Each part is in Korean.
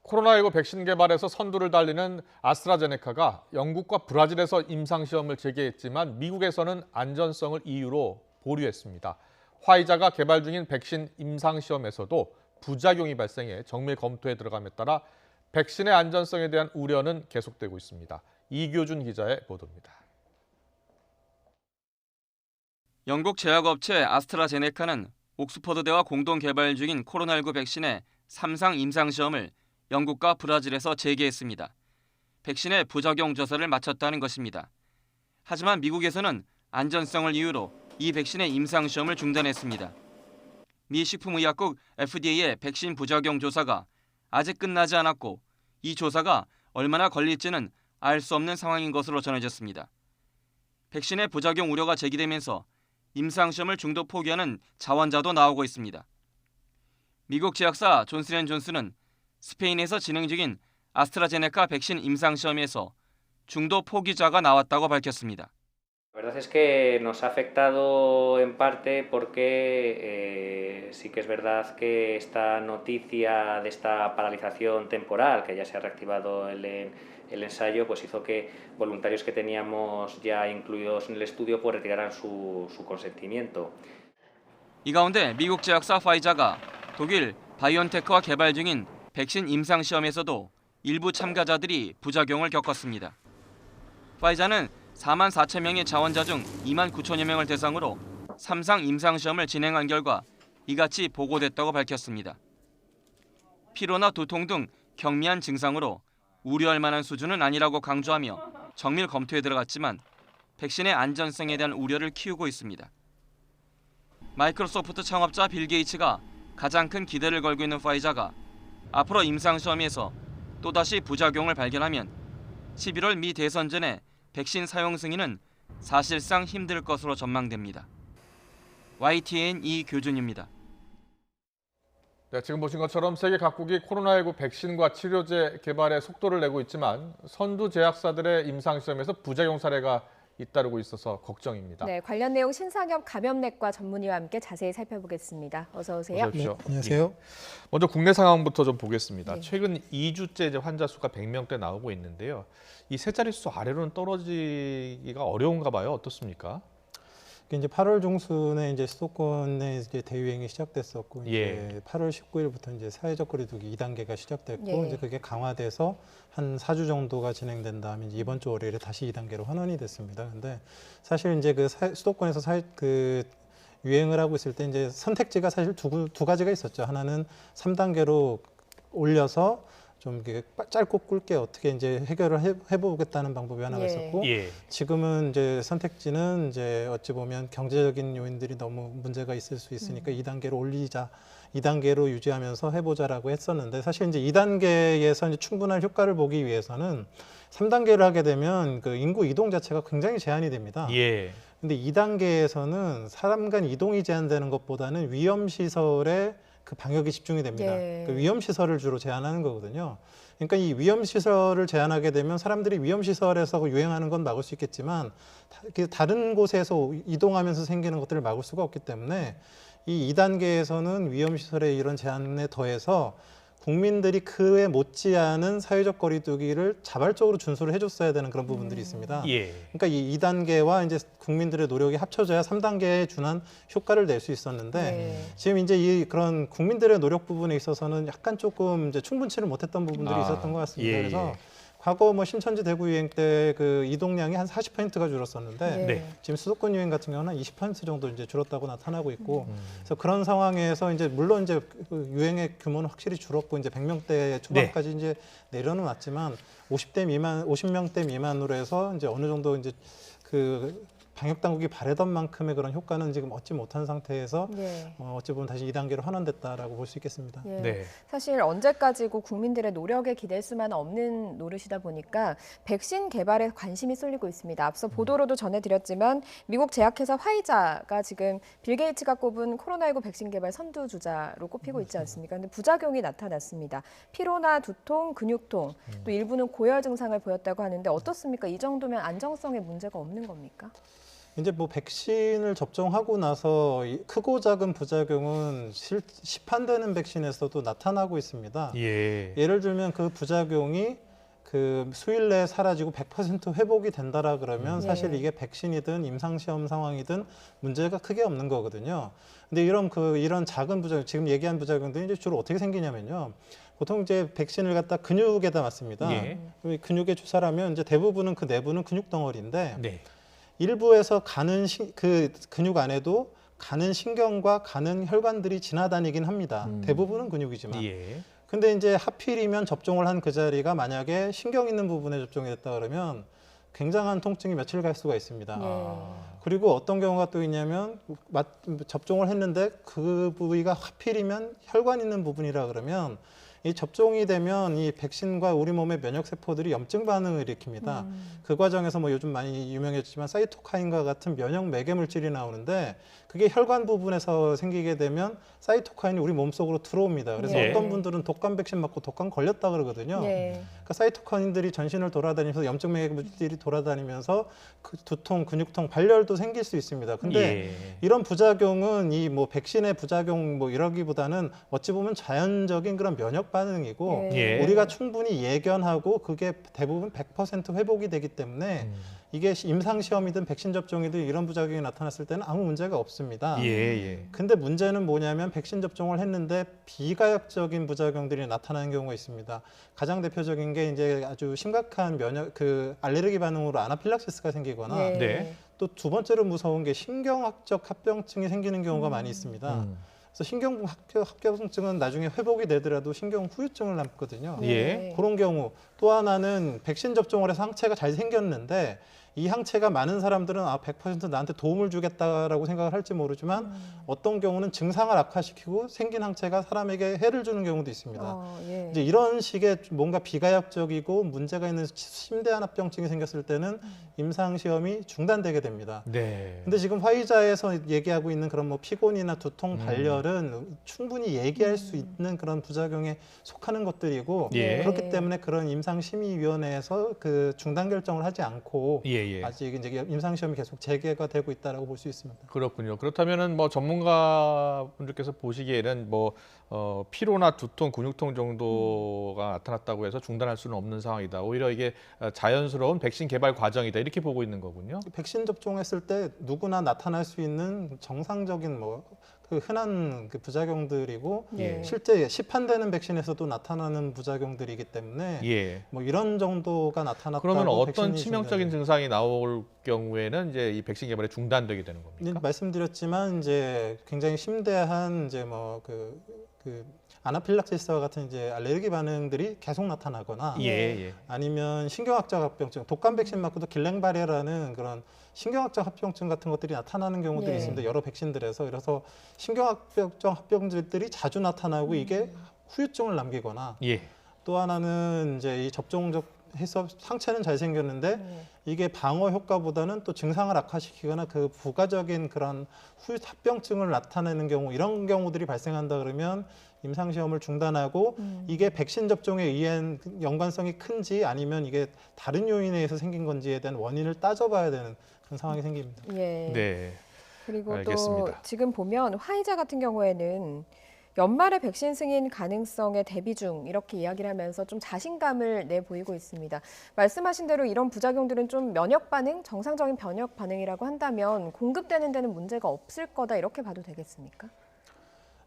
코로나19 백신 개발에서 선두를 달리는 아스트라제네카가 영국과 브라질에서 임상시험을 재개했지만 미국에서는 안전성을 이유로 보류했습니다. 화이자가 개발 중인 백신 임상시험에서도 부작용이 발생해 정밀 검토에 들어감에 따라 백신의 안전성에 대한 우려는 계속되고 있습니다. 이교준 기자의 보도입니다. 영국 제약업체 아스트라제네카는 옥스퍼드대와 공동 개발 중인 코로나19 백신의 3상 임상시험을 영국과 브라질에서 재개했습니다. 백신의 부작용 조사를 마쳤다는 것입니다. 하지만 미국에서는 안전성을 이유로 이 백신의 임상시험을 중단했습니다. 미 식품의약국 FDA의 백신 부작용 조사가 아직 끝나지 않았고 이 조사가 얼마나 걸릴지는 알 수 없는 상황인 것으로 전해졌습니다. 백신의 부작용 우려가 제기되면서 임상시험을 중도 포기하는 자원자도 나오고 있습니다. 미국 제약사 존슨앤존슨은 스페인에서 진행 중인 아스트라제네카 백신 임상시험에서 중도 포기자가 나왔다고 밝혔습니다. La verdad es que nos ha afectado en parte porque sí que es verdad que esta noticia de esta paralización temporal, que ya se ha reactivado el ensayo, pues hizo que voluntarios que teníamos ya incluidos en el estudio pues retiraran su consentimiento. 이 가운데 미국 제약사 파이자가 독일 바이온테크와 개발 중인 백신 임상시험에서도 일부 참가자들이 부작용을 겪었습니다. 파이자는 4만 4천 명의 자원자 중 2만 9천여 명을 대상으로 3상 임상시험을 진행한 결과 이같이 보고됐다고 밝혔습니다. 피로나 두통 등 경미한 증상으로 우려할 만한 수준은 아니라고 강조하며 정밀 검토에 들어갔지만 백신의 안전성에 대한 우려를 키우고 있습니다. 마이크로소프트 창업자 빌 게이츠가 가장 큰 기대를 걸고 있는 파이자가 앞으로 임상시험에서 또다시 부작용을 발견하면 11월 미 대선 전에 백신 사용 승인은 사실상 힘들 것으로 전망됩니다. YTN 이교준입니다. 네, 지금 보신 것처럼 세계 각국이 코로나19 백신과 치료제 개발에 속도를 내고 있지만 선두 제약사들의 임상시험에서 부작용 사례가 잇따르고 있어서 걱정입니다. 네, 관련 내용 신상엽 감염내과 전문의와 함께 자세히 살펴보겠습니다. 어서 오세요. 어서 오십시오. 네, 안녕하세요. 먼저 국내 상황부터 좀 보겠습니다. 네. 최근 2주째 이제 환자 수가 100명대 나오고 있는데요. 이 세 자릿수 아래로는 떨어지기가 어려운가 봐요. 어떻습니까? 이제 8월 중순에 이제 수도권에 이제 대유행이 시작됐었고 예. 이제 8월 19일부터 이제 사회적 거리두기 2단계가 시작됐고 예. 이제 그게 강화돼서 한 4주 정도가 진행된 다음에 이제 이번 주 월요일에 다시 2단계로 환원이 됐습니다. 근데 사실 이제 그 수도권에서 유행을 하고 있을 때 이제 선택지가 사실 두 가지가 있었죠. 하나는 3단계로 올려서 좀 이렇게 짧고 굵게 어떻게 이제 해결을 해보겠다는 방법이 하나가 예. 있었고 예. 지금은 이제 선택지는 이제 어찌 보면 경제적인 요인들이 너무 문제가 있을 수 있으니까 2단계로 올리자, 2단계로 유지하면서 해보자라고 했었는데 사실 이제 2단계에서 이제 충분한 효과를 보기 위해서는 3단계를 하게 되면 그 인구 이동 자체가 굉장히 제한이 됩니다. 예. 근데 2단계에서는 사람 간 이동이 제한되는 것보다는 위험시설에 그 방역이 집중이 됩니다. 예. 그 위험시설을 주로 제한하는 거거든요. 그러니까 이 위험시설을 제한하게 되면 사람들이 위험시설에서 유행하는 건 막을 수 있겠지만 다른 곳에서 이동하면서 생기는 것들을 막을 수가 없기 때문에 이 2단계에서는 위험시설의 이런 제한에 더해서 국민들이 그에 못지않은 사회적 거리두기를 자발적으로 준수를 해줬어야 되는 그런 부분들이 있습니다. 예. 그러니까 이 2단계와 이제 국민들의 노력이 합쳐져야 3단계에 준한 효과를 낼 수 있었는데 네. 지금 이제 이 그런 국민들의 노력 부분에 있어서는 약간 조금 이제 충분치를 못했던 부분들이 있었던 것 같습니다. 예, 그래서 예. 과거 뭐 신천지 대구 유행 때 그 이동량이 한 40%가 줄었었는데 네. 지금 수도권 유행 같은 경우는 한 20% 정도 이제 줄었다고 나타나고 있고 그래서 그런 상황에서 이제 물론 이제 그 유행의 규모는 확실히 줄었고 이제 100명대 초반까지 이제 내려는 왔지만 50명대 미만으로 해서 이제 어느 정도 이제 그 방역 당국이 바라던 만큼의 그런 효과는 지금 얻지 못한 상태에서 네. 어찌 보면 다시 2단계로 환원됐다라고 볼 수 있겠습니다. 예. 네. 사실 언제까지고 국민들의 노력에 기댈 수만 없는 노릇이다 보니까 백신 개발에 관심이 쏠리고 있습니다. 앞서 보도로도 전해드렸지만 미국 제약회사 화이자가 지금 빌 게이츠가 꼽은 코로나19 백신 개발 선두주자로 꼽히고 있지 않습니까? 근데 부작용이 나타났습니다. 피로나 두통, 근육통, 또 일부는 고열 증상을 보였다고 하는데 어떻습니까? 이 정도면 안정성에 문제가 없는 겁니까? 이제 뭐 백신을 접종하고 나서 이 크고 작은 부작용은 시판되는 백신에서도 나타나고 있습니다. 예. 예를 들면 그 부작용이 그 수일 내에 사라지고 100% 회복이 된다라 그러면 사실 네. 이게 백신이든 임상시험 상황이든 문제가 크게 없는 거거든요. 근데 이런 작은 부작용, 지금 얘기한 부작용들이 이제 주로 어떻게 생기냐면요. 보통 이제 백신을 갖다 근육에다 맞습니다. 예. 근육에 주사를 하면 이제 대부분은 그 내부는 근육 덩어리인데 네. 일부에서 그 근육 안에도 가는 신경과 가는 혈관들이 지나다니긴 합니다. 대부분은 근육이지만. 예. 근데 이제 하필이면 접종을 한 그 자리가 만약에 신경 있는 부분에 접종이 됐다 그러면 굉장한 통증이 며칠 갈 수가 있습니다. 그리고 어떤 경우가 또 있냐면 접종을 했는데 그 부위가 하필이면 혈관 있는 부분이라 그러면 이 접종이 되면 이 백신과 우리 몸의 면역 세포들이 염증 반응을 일으킵니다. 그 과정에서 뭐 요즘 많이 유명해졌지만 사이토카인과 같은 면역 매개 물질이 나오는데 그게 혈관 부분에서 생기게 되면 사이토카인이 우리 몸속으로 들어옵니다. 그래서 네. 어떤 분들은 독감 백신 맞고 독감 걸렸다 그러거든요. 네. 그러니까 사이토카인들이 전신을 돌아다니면서 염증 매개 물질이 돌아다니면서 그 두통, 근육통, 발열도 생길 수 있습니다. 근데 예. 이런 부작용은 이 뭐 백신의 부작용 뭐 이러기보다는 어찌 보면 자연적인 그런 면역 반응이고 예. 우리가 충분히 예견하고 그게 대부분 100% 회복이 되기 때문에 이게 임상 시험이든 백신 접종이든 이런 부작용이 나타났을 때는 아무 문제가 없습니다. 예. 예. 근데 문제는 뭐냐면 백신 접종을 했는데 비가역적인 부작용들이 나타나는 경우가 있습니다. 가장 대표적인 게 이제 아주 심각한 알레르기 반응으로 아나필락시스가 생기거나 네. 네. 또 두 번째로 무서운 게 신경학적 합병증이 생기는 경우가 많이 있습니다. 그래서 합병증은 나중에 회복이 되더라도 신경 후유증을 남거든요. 예. 그런 경우 또 하나는 백신 접종을 해서 항체가 잘 생겼는데 이 항체가 많은 사람들은 100% 나한테 도움을 주겠다라고 생각을 할지 모르지만 어떤 경우는 증상을 악화시키고 생긴 항체가 사람에게 해를 주는 경우도 있습니다. 예. 이제 이런 식의 뭔가 비가역적이고 문제가 있는 심대한 합병증이 생겼을 때는 임상 시험이 중단되게 됩니다. 네. 근데 지금 화이자에서 얘기하고 있는 그런 뭐 피곤이나 두통, 발열은 충분히 얘기할 수 있는 그런 부작용에 속하는 것들이고 예. 그렇기 때문에 그런 임상심의위원회에서 그 중단 결정을 하지 않고 예. 예. 아직 이제 임상 시험이 계속 재개가 되고 있다라고 볼 수 있습니다. 그렇군요. 그렇다면은 뭐 전문가분들께서 보시기에는 뭐 피로나 두통, 근육통 정도가 나타났다고 해서 중단할 수는 없는 상황이다. 오히려 이게 자연스러운 백신 개발 과정이다. 이렇게 보고 있는 거군요. 백신 접종했을 때 누구나 나타날 수 있는 정상적인 그 흔한 그 부작용들이고 예. 실제 시판되는 백신에서도 나타나는 부작용들이기 때문에 예. 뭐 이런 정도가 나타났다고 그러면 어떤 백신이 치명적인 중단돼요. 증상이 나올 경우에는 이제 이 백신 개발이 중단되게 되는 겁니까? 말씀드렸지만 이제 굉장히 심대한 이제 그 아나필락시스와 같은 이제 알레르기 반응들이 계속 나타나거나 예. 예. 아니면 신경학적 합병증, 독감 백신 맞고도 길랭바레라는 그런 신경학적 합병증 같은 것들이 나타나는 경우들이 예. 있습니다. 여러 백신들에서. 그래서 신경학적 합병증들이 자주 나타나고 이게 후유증을 남기거나 예. 또 하나는 이제 이 접종해서 상체는 잘 생겼는데 이게 방어 효과보다는 또 증상을 악화시키거나 그 부가적인 그런 합병증을 나타내는 경우 이런 경우들이 발생한다 그러면 임상시험을 중단하고 이게 백신 접종에 의한 연관성이 큰지 아니면 이게 다른 요인에 의해서 생긴 건지에 대한 원인을 따져봐야 되는 그런 상황이 생깁니다. 예. 네. 그리고 알겠습니다. 또 지금 보면 화이자 같은 경우에는 연말에 백신 승인 가능성에 대비 중 이렇게 이야기를 하면서 좀 자신감을 내보이고 있습니다. 말씀하신 대로 이런 부작용들은 좀 면역 반응, 정상적인 면역 반응이라고 한다면 공급되는 데는 문제가 없을 거다 이렇게 봐도 되겠습니까?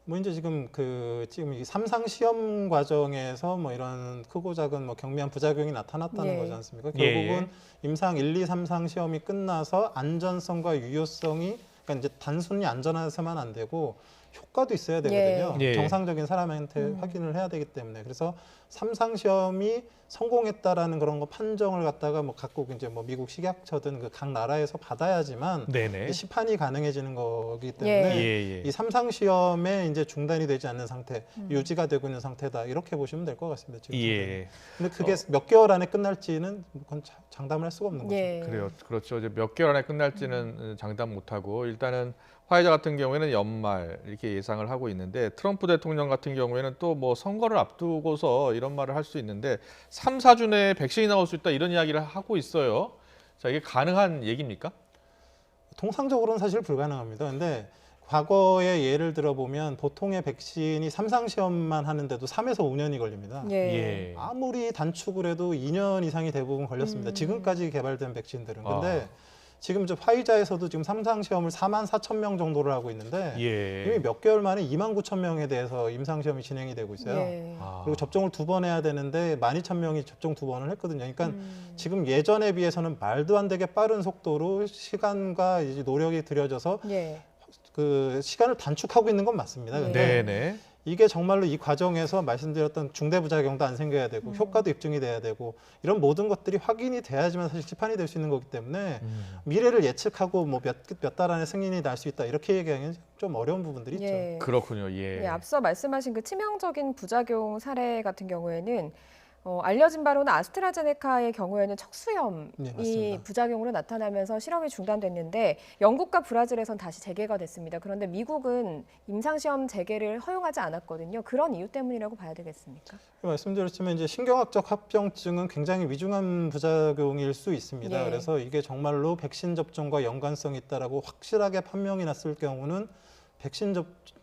뭐 이제 지금 이 3상 시험 과정에서 뭐 이런 크고 작은 뭐 경미한 부작용이 나타났다는 예. 거지 않습니까? 예. 결국은 임상 1, 2, 3상 시험이 끝나서 안전성과 유효성이 그러니까 이제 단순히 안전해서만 안 되고 효과도 있어야 되거든요. 예. 정상적인 사람한테 확인을 해야 되기 때문에 그래서 3상 시험이 성공했다라는 그런 거 판정을 갖다가 뭐 각국 이제 뭐 미국 식약처든 그 각 나라에서 받아야지만 네네. 시판이 가능해지는 거기 예. 때문에 예. 이 3상 시험에 이제 중단이 되지 않는 상태, 유지가 되고 있는 상태다 이렇게 보시면 될 것 같습니다. 지금 예. 근데 그게 몇 개월 안에 끝날지는 그건 장담을 할 수가 없는 거죠. 예. 그래요. 그렇죠. 이제 몇 개월 안에 끝날지는 장담 못하고 일단은 화이자 같은 경우에는 연말 이렇게 예상을 하고 있는데 트럼프 대통령 같은 경우에는 또 뭐 선거를 앞두고서 이런 말을 할 수 있는데 3, 4주 내에 백신이 나올 수 있다 이런 이야기를 하고 있어요. 자, 이게 가능한 얘기입니까? 통상적으로는 사실 불가능합니다. 근데 과거의 예를 들어보면 보통의 백신이 3상 시험만 하는데도 3에서 5년이 걸립니다. 예. 아무리 단축을 해도 2년 이상이 대부분 걸렸습니다. 지금까지 개발된 백신들은. 근데 지금 저 화이자에서도 지금 3상 시험을 4만 4천 명 정도를 하고 있는데 이미 몇 개월 만에 2만 9천 명에 대해서 임상 시험이 진행이 되고 있어요. 예. 그리고 접종을 2번 해야 되는데 12,000명이 접종 2번을 했거든요. 그러니까 지금 예전에 비해서는 말도 안 되게 빠른 속도로 시간과 이제 노력이 들여져서 예. 그 시간을 단축하고 있는 건 맞습니다. 근데 네네. 이게 정말로 이 과정에서 말씀드렸던 중대부작용도 안 생겨야 되고 효과도 입증이 돼야 되고 이런 모든 것들이 확인이 돼야지만 사실 시판이 될 수 있는 거기 때문에 미래를 예측하고 뭐 몇 달 안에 승인이 날 수 있다 이렇게 얘기하기는 좀 어려운 부분들이 있죠. 예. 그렇군요. 예. 예, 앞서 말씀하신 그 치명적인 부작용 사례 같은 경우에는 알려진 바로는 아스트라제네카의 경우에는 척수염이 네, 맞습니다. 부작용으로 나타나면서 실험이 중단됐는데 영국과 브라질에선 다시 재개가 됐습니다. 그런데 미국은 임상시험 재개를 허용하지 않았거든요. 그런 이유 때문이라고 봐야 되겠습니까? 말씀드렸지만 이제 신경학적 합병증은 굉장히 위중한 부작용일 수 있습니다. 예. 그래서 이게 정말로 백신 접종과 연관성이 있다라고 확실하게 판명이 났을 경우는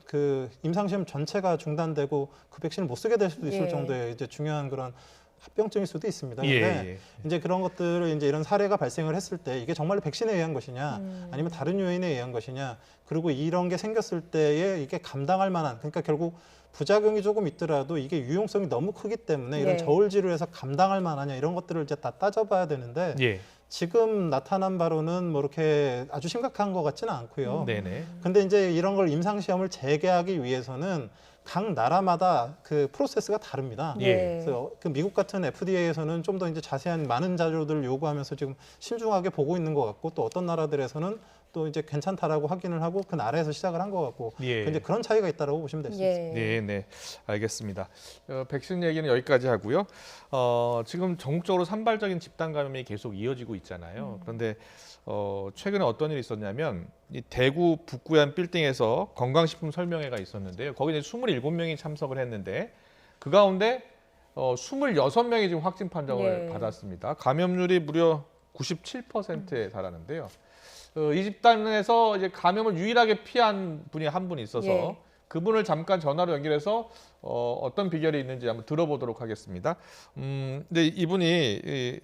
그 임상시험 전체가 중단되고 그 백신을 못 쓰게 될 수도 있을 예. 정도의 이제 중요한 그런 합병증일 수도 있습니다. 예, 그런데 예. 이제 그런 것들을 이제 이런 사례가 발생을 했을 때 이게 정말로 백신에 의한 것이냐 아니면 다른 요인에 의한 것이냐 그리고 이런 게 생겼을 때에 이게 감당할 만한 그러니까 결국 부작용이 조금 있더라도 이게 유용성이 너무 크기 때문에 이런 예. 저울질을 해서 감당할 만하냐 이런 것들을 이제 다 따져봐야 되는데 예. 지금 나타난 바로는 뭐 이렇게 아주 심각한 것 같지는 않고요. 네네. 근데 이제 이런 걸 임상 시험을 재개하기 위해서는 각 나라마다 그 프로세스가 다릅니다. 예. 그래서 그 미국 같은 FDA에서는 좀 더 이제 자세한 많은 자료들을 요구하면서 지금 신중하게 보고 있는 것 같고 또 어떤 나라들에서는 또 이제 괜찮다라고 확인을 하고 그 나라에서 시작을 한 것 같고 예. 이제 그런 차이가 있다라고 보시면 될 수 있습니다. 네, 네, 알겠습니다. 백신 얘기는 여기까지 하고요. 지금 전국적으로 산발적인 집단 감염이 계속 이어지고 있잖아요. 그런데 최근에 어떤 일이 있었냐면 이 대구 북구의 한 빌딩에서 건강식품 설명회가 있었는데요. 거기 이제 27명이 참석을 했는데 그 가운데 26명이 지금 확진 판정을 예. 받았습니다. 감염률이 무려 97%에 달하는데요. 이 집단에서 이제 감염을 유일하게 피한 분이 한 분 있어서 예. 그분을 잠깐 전화로 연결해서 어떤 비결이 있는지 한번 들어보도록 하겠습니다. 근데 이분이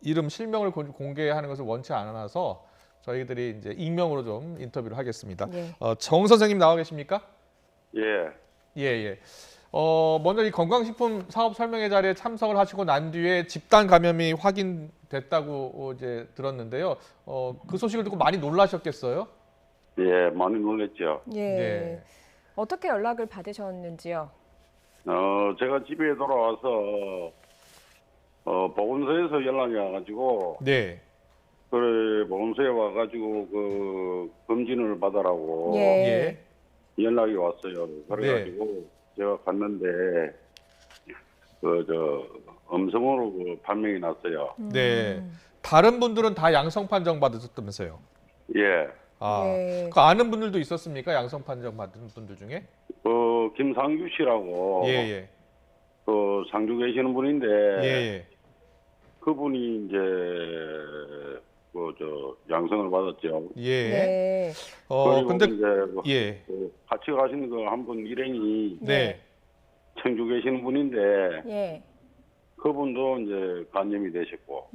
이름 실명을 공개하는 것을 원치 않아서 저희들이 이제 익명으로 좀 인터뷰를 하겠습니다. 예. 정 선생님 나와 계십니까? 예, 예, 예. 먼저 이 건강식품 사업 설명회 자리에 참석을 하시고 난 뒤에 집단 감염이 확인됐다고 이제 들었는데요. 그 소식을 듣고 많이 놀라셨겠어요? 예, 많이 놀랐죠. 예. 네. 어떻게 연락을 받으셨는지요? 제가 집에 돌아와서 보건소에서 연락이 와가지고 네. 그래 보건소에 와가지고 그 검진을 받으라고 예. 연락이 왔어요. 그래가지고 제가 갔는데 음성으로 그 판명이 났어요. 네. 다른 분들은 다 양성 판정 받으셨다면서요? 예, 예. 그 아는 분들도 있었습니까? 양성 판정 받은 분들 중에? 김상규 씨라고 예, 예. 그 상주 계시는 분인데 예, 예. 그분이 이제 양성을 받았죠. 예. 네. 그리고 근데 이제 예. 같이 가신 그 한 분 일행이 네. 청주 계시는 분인데 예. 그분도 이제 감염이 되셨고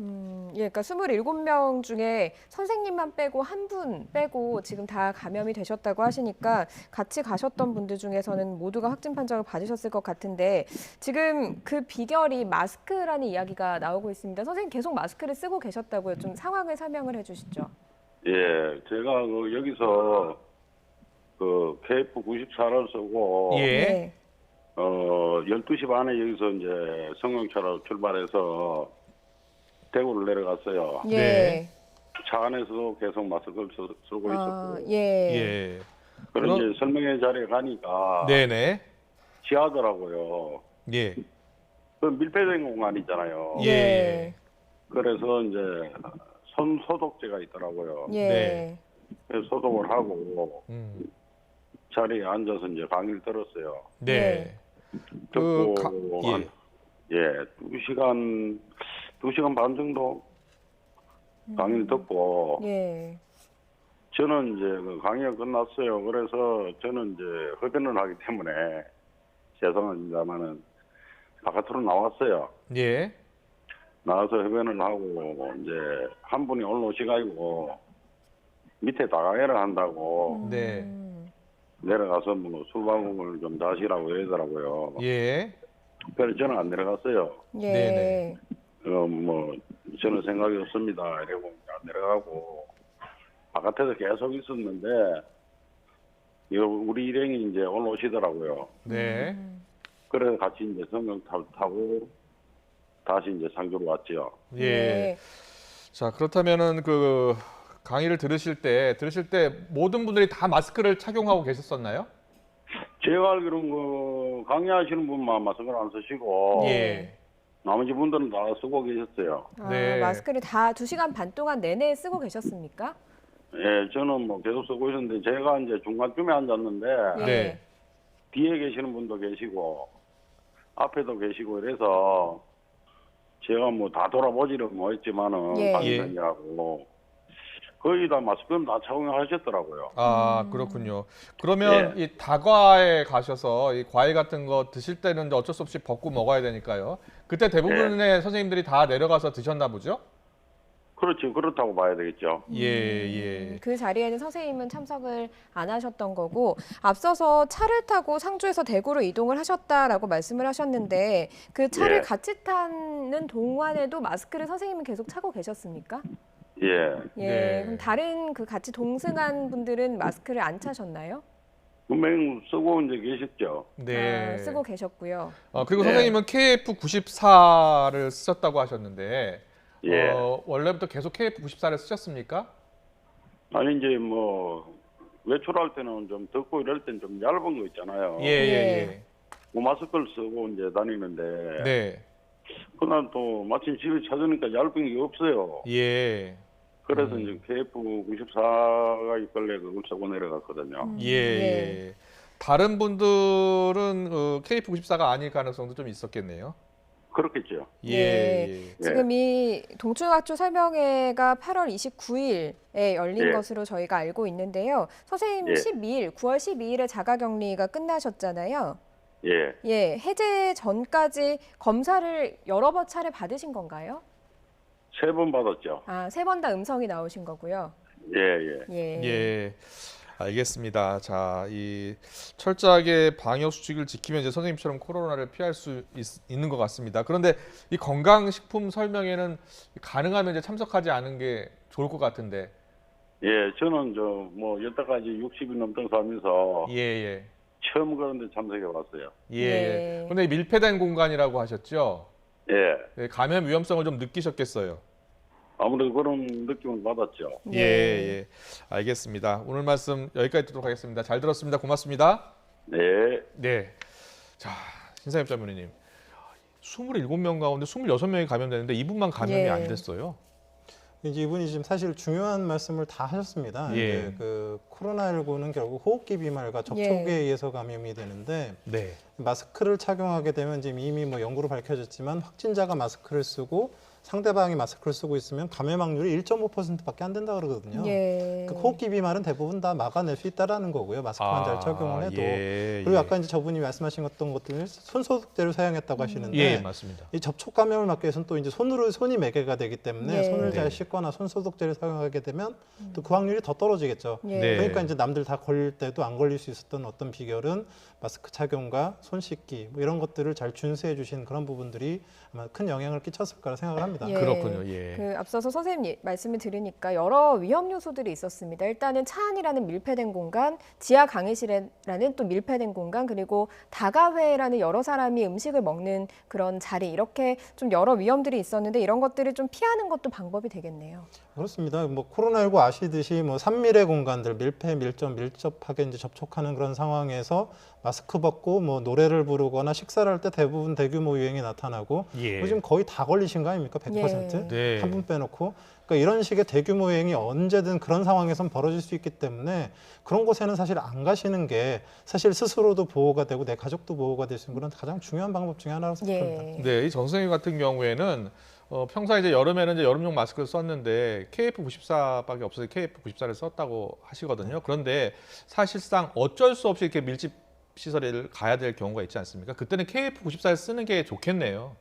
예, 그러니까 27명 중에 선생님만 빼고 한 분 빼고 지금 다 감염이 되셨다고 하시니까 같이 가셨던 분들 중에서는 모두가 확진 판정을 받으셨을 것 같은데 지금 그 비결이 마스크라는 이야기가 나오고 있습니다. 선생님 계속 마스크를 쓰고 계셨다고요. 좀 상황을 설명을 해주시죠. 예, 제가 여기서 그 KF94를 쓰고 예. 네. 12시 반에 여기서 이제 성형차로 출발해서 대구를 내려갔어요. 예. 네. 차 안에서도 계속 마스크를 쓰고 아, 있었고 예. 예. 그런 그럼- 이제 설명회 자리에 가니까 네, 네. 지하더라고요. 예. 그 밀폐된 공간이잖아요. 예. 그래서 이제 손 소독제가 있더라고요. 예. 네. 그래서 소독을 하고 자리에 앉아서 이제 강의를 들었어요. 네. 듣고 예. 예, 2시간 반 정도 강의를 듣고 예. 저는 이제 그 강의가 끝났어요. 그래서 저는 이제 흡연을 하기 때문에 죄송합니다만은 바깥으로 나왔어요. 예. 나와서 흡연을 하고 이제 한 분이 올라오시가지고 밑에 다가해를 한다고 네. 내려가서 뭐 술방송을 좀 다시라고 이러더라고요. 예. 그래서 저는 안 내려갔어요. 예. 네네. 뭐 저는 생각이 없습니다. 이러고 안 내려가고 바깥에서 계속 있었는데 이거 우리 일행이 이제 올라오시더라고요. 네. 그래서 같이 이제 성경 타고 다시 이제 상주로 왔죠. 예. 자, 그렇다면은 그 강의를 들으실 때 모든 분들이 다 마스크를 착용하고 계셨었나요? 제가 알기로는 그 강의하시는 분만 마스크를 안 쓰시고 예. 나머지 분들은 다 쓰고 계셨어요. 아, 네. 마스크를 다 2시간 반 동안 내내 쓰고 계셨습니까? 예, 저는 뭐 계속 쓰고 있었는데 제가 이제 중간쯤에 앉았는데 예. 네. 뒤에 계시는 분도 계시고 앞에도 계시고 이래서 제가 뭐 다 돌아보지는 못했지만은 예. 방송이라고 거의 다 마스크는 다 착용하셨더라고요. 아, 그렇군요. 그러면 이 다과에 가셔서 이 과일 같은 거 드실 때는 이제 어쩔 수 없이 벗고 먹어야 되니까요. 그때 대부분의 선생님들이 다 내려가서 드셨나 보죠? 그렇죠. 그렇다고 봐야 되겠죠. 예, 예. 그 자리에는 선생님은 참석을 안 하셨던 거고 앞서서 차를 타고 상주에서 대구로 이동을 하셨다라고 말씀을 하셨는데 그 차를 예. 같이 타는 동안에도 마스크를 선생님은 계속 차고 계셨습니까? 예. 예. 네. 그럼 다른 그 같이 동승한 분들은 마스크를 안 차셨나요? 분명히 쓰고 이제 계셨죠. 네. 아, 쓰고 계셨고요. 그리고 네. 선생님은 KF94를 쓰셨다고 하셨는데 예. 원래부터 계속 KF94를 쓰셨습니까? 아니 이제 뭐 외출할 때는 좀 덥고 이럴 땐 좀 얇은 거 있잖아요. 예, 예, 그 마스크를 쓰고 이제 다니는데 예. 네. 그날 또 마침 집에 찾으니까 얇은 게 없어요. 예. 그래서 이제 KF94가 있길래 그걸 쓰고 내려갔거든요. 예, 예. 다른 분들은 KF94가 아닐 가능성도 좀 있었겠네요. 그렇겠죠. 예. 예. 지금 이 동충하초 설명회가 8월 29일에 열린 예. 것으로 저희가 알고 있는데요. 선생님 예. 9월 12일에 자가격리가 끝나셨잖아요. 예. 예, 해제 전까지 검사를 여러 번 차례 받으신 건가요? 3번 받았죠. 아, 3번 다 음성이 나오신 거고요. 예, 예. 예. 예. 알겠습니다. 자, 이 철저하게 방역 수칙을 지키면 이제 선생님처럼 코로나를 피할 수 있는 것 같습니다. 그런데 이 건강식품 설명회는 가능하면 이제 참석하지 않은 게 좋을 것 같은데. 예, 저는 뭐 여태까지 60이 넘던 살면서 예, 예. 처음 그런 데 참석해 봤어요. 예. 예. 그런데 밀폐된 공간이라고 하셨죠? 예. 예, 감염 위험성을 좀 느끼셨겠어요. 아무래도 그런 느낌을 받았죠. 예, 예. 알겠습니다. 오늘 말씀 여기까지 듣도록 하겠습니다. 잘 들었습니다. 고맙습니다. 네. 네. 자, 신사엽 자문위님. 27명 가운데 26명이 감염되는데 이분만 감염이 예. 안 됐어요. 이제 이분이 지금 사실 중요한 말씀을 다 하셨습니다. 예. 이제 그 코로나19는 결국 호흡기 비말과 접촉에 의해서 감염이 되는데 네. 마스크를 착용하게 되면 지금 이미 뭐 연구로 밝혀졌지만 확진자가 마스크를 쓰고 상대방이 마스크를 쓰고 있으면 감염 확률이 1.5%밖에 안 된다 그러거든요. 예. 그 호흡기 비말은 대부분 다 막아낼 수 있다라는 거고요. 마스크만 잘 적용을 해도. 예, 그리고 예. 아까 이제 저분이 말씀하신 어떤 것들 손소독제를 사용했다고 하시는데 예, 맞습니다. 이 접촉 감염을 막기 위해서는 또 이제 손이 매개가 되기 때문에 예. 손을 네. 잘 씻거나 손 소독제를 사용하게 되면 또 그 확률이 더 떨어지겠죠. 예. 네. 그러니까 이제 남들 다 걸릴 때도 안 걸릴 수 있었던 어떤 비결은 마스크 착용과 손 씻기 뭐 이런 것들을 잘 준수해 주신 그런 부분들이 아마 큰 영향을 끼쳤을 거라 생각을 합니다. 예. 그렇군요. 예. 그 앞서서 선생님 말씀을 들으니까 여러 위험 요소들이 있었습니다. 일단은 차 안이라는 밀폐된 공간, 지하 강의실이라는 또 밀폐된 공간, 그리고 다가회라는 여러 사람이 음식을 먹는 그런 자리, 이렇게 좀 여러 위험들이 있었는데 이런 것들을 좀 피하는 것도 방법이 되겠네요. 그렇습니다. 뭐 코로나19 아시듯이 뭐 산밀의 공간들 밀폐, 밀접하게 이제 접촉하는 그런 상황에서 마스크 벗고 뭐 노래를 부르거나 식사를 할 때 대부분 대규모 유행이 나타나고 예. 요즘 거의 다 걸리신 거 아닙니까? 100%? 네. 한 분 빼놓고. 그러니까 이런 식의 대규모 유행이 언제든 그런 상황에선 벌어질 수 있기 때문에 그런 곳에는 사실 안 가시는 게 사실 스스로도 보호가 되고 내 가족도 보호가 될 수 있는 그런 가장 중요한 방법 중에 하나라고 생각합니다. 예. 네, 이 전 선생님 같은 경우에는 평소에 이제 여름에는 이제 여름용 마스크를 썼는데 KF94밖에 없어서 KF94를 썼다고 하시거든요. 그런데 사실상 어쩔 수 없이 이렇게 밀집 시설에 가야 될 경우가 있지 않습니까? 그때는 KF94를 쓰는 게 좋겠네요.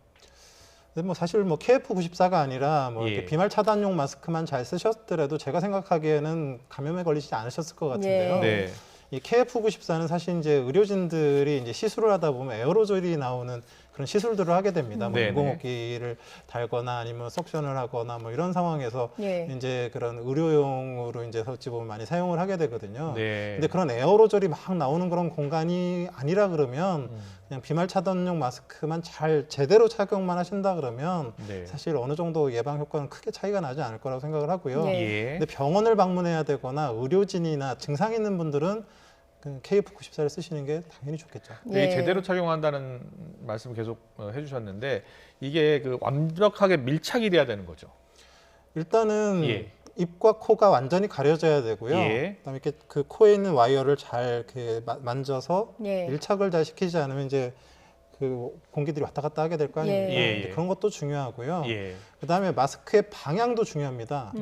근데 뭐 사실 뭐 KF94가 아니라 뭐 예. 이렇게 비말 차단용 마스크만 잘 쓰셨더라도 제가 생각하기에는 감염에 걸리지 않으셨을 것 같은데요. 예. 네. 이 KF94는 사실 이제 의료진들이 이제 시술을 하다 보면 에어로졸이 나오는 그런 시술들을 하게 됩니다. 뭐 네네. 인공호흡기를 달거나 아니면 석션을 하거나 뭐 이런 상황에서 예. 이제 그런 의료용으로 이제 어찌 보면 많이 사용을 하게 되거든요. 네. 근데 그런 에어로졸이 막 나오는 그런 공간이 아니라 그러면 그냥 비말 차단용 마스크만 잘 제대로 착용만 하신다 그러면 네. 사실 어느 정도 예방 효과는 크게 차이가 나지 않을 거라고 생각을 하고요. 예. 예. 근데 병원을 방문해야 되거나 의료진이나 증상 있는 분들은 그 KF94를 쓰시는 게 당연히 좋겠죠. 이게 예. 제대로 착용한다는 말씀 계속 해주셨는데 이게 그 완벽하게 밀착이 돼야 되는 거죠. 일단은 예. 입과 코가 완전히 가려져야 되고요. 예. 그다음에 이렇게 그 코에 있는 와이어를 잘 이렇게 만져서 예. 밀착을 잘 시키지 않으면 이제 그 공기들이 왔다 갔다 하게 될 거 아닙니까? 예, 예. 근데 그런 것도 중요하고요. 예. 그다음에 마스크의 방향도 중요합니다.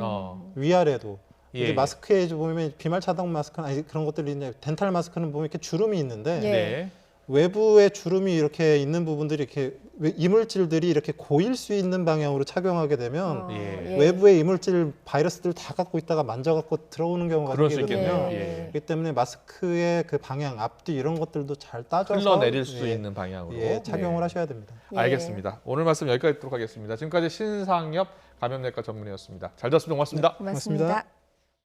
위아래도. 예. 이제 마스크에 보면 비말 차단 마스크는 아니 그런 것들이 이제 덴탈 마스크는 보면 이렇게 주름이 있는데 예. 네. 외부에 주름이 이렇게 있는 부분들이 이렇게 이물질들이 이렇게 고일 수 있는 방향으로 착용하게 되면 예. 외부의 이물질 바이러스들 다 갖고 있다가 만져갖고 들어오는 경우가 그럴 수 생기거든요. 있겠네요. 예. 예. 그렇기 때문에 마스크의 그 방향, 앞뒤 이런 것들도 잘 따져서 흘러내릴 수 예, 있는 방향으로 예, 착용을 네. 하셔야 됩니다. 예. 알겠습니다. 오늘 말씀 여기까지 듣도록 하겠습니다. 지금까지 신상엽 감염내과 전문의였습니다. 잘 들었습니다. 고맙습니다. 고맙습니다.